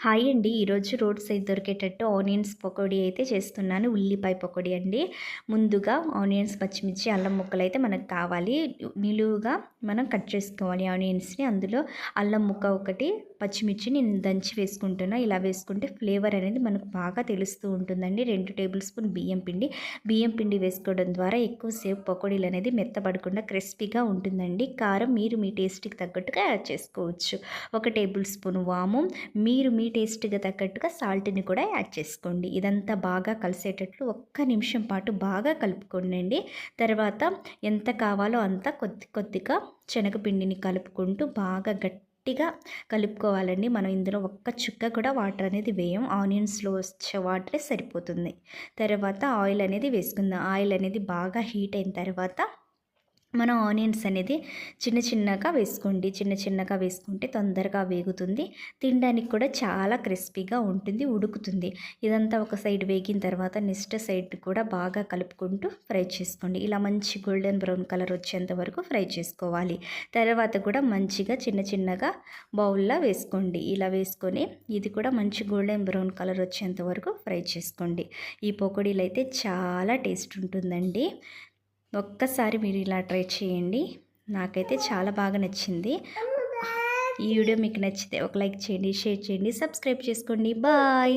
Hi అండి. ఈరోజు road side దొరికేటట్టు onions pakodi అయితే చేస్తున్నాను. ఉల్లిపాయ పకోడీ అండి. ముందుగా ఆనియన్స్, పచ్చిమిర్చి, అల్లం ముక్కలు అయితే మనకు కావాలి. నిలువుగా మనం కట్ చేసుకోవాలి ఆనియన్స్‌ని. అందులో అల్లం ముక్క ఒకటి, పచ్చిమిర్చి నేను దంచి వేసుకుంటున్నా. ఇలా వేసుకుంటే ఫ్లేవర్ అనేది మనకు బాగా తెలుస్తూ ఉంటుందండి. 2 టేబుల్ స్పూన్ బియ్యం పిండి. బియ్యం పిండి వేసుకోవడం ద్వారా ఎక్కువసేపు పకోడీలు అనేది మెత్తబడకుండా క్రిస్పీగా ఉంటుందండి. కారం మీరు మీ టేస్ట్‌కి తగ్గట్టుగా యాడ్ చేసుకోవచ్చు. 1 టేబుల్ స్పూన్ వాము, మీరు మీ టేస్ట్‌కి తగ్గట్టుగా సాల్ట్‌ని కూడా యాడ్ చేసుకోండి. ఇదంతా బాగా కలిసేటట్లు ఒక్క నిమిషం పాటు బాగా కలుపుకోండి. తర్వాత ఎంత కావాలో అంత కొద్ది కొద్దిగా శనగపిండిని కలుపుకుంటూ బాగా గట్టిగా కలుపుకోవాలండి. మనం ఇందులో ఒక్క చుక్క కూడా వాటర్ అనేది వేయం. ఆనియన్స్‌లో వచ్చే వాటరే సరిపోతుంది. తర్వాత ఆయిల్ అనేది వేసుకుందాం. ఆయిల్ అనేది బాగా హీట్ అయిన తర్వాత మనం ఆనియన్స్ అనేది చిన్న చిన్నగా వేసుకోండి. చిన్న చిన్నగా వేసుకుంటే తొందరగా వేగుతుంది. తినడానికి కూడా చాలా క్రిస్పీగా ఉంటుంది, ఉడుకుతుంది. ఇదంతా ఒక సైడ్ వేగిన తర్వాత నెక్స్ట్ సైడ్ కూడా బాగా కలుపుకుంటూ ఫ్రై చేసుకోండి. ఇలా మంచి గోల్డెన్ బ్రౌన్ కలర్ వచ్చేంత వరకు ఫ్రై చేసుకోవాలి. తర్వాత కూడా మంచిగా చిన్న చిన్నగా బౌల్‌లో వేసుకోండి. ఇలా వేసుకొని ఇది కూడా మంచి గోల్డెన్ బ్రౌన్ కలర్ వచ్చేంత వరకు ఫ్రై చేసుకోండి. ఈ పకోడీలు అయితే చాలా టేస్ట్ ఉంటుందండి. ఒక్కసారి మీరు ఇలా ట్రై చేయండి. నాకైతే చాలా బాగా నచ్చింది. ఈ వీడియో మీకు నచ్చితే ఒక లైక్ చేయండి, షేర్ చేయండి, సబ్స్క్రైబ్ చేసుకోండి. బాయ్.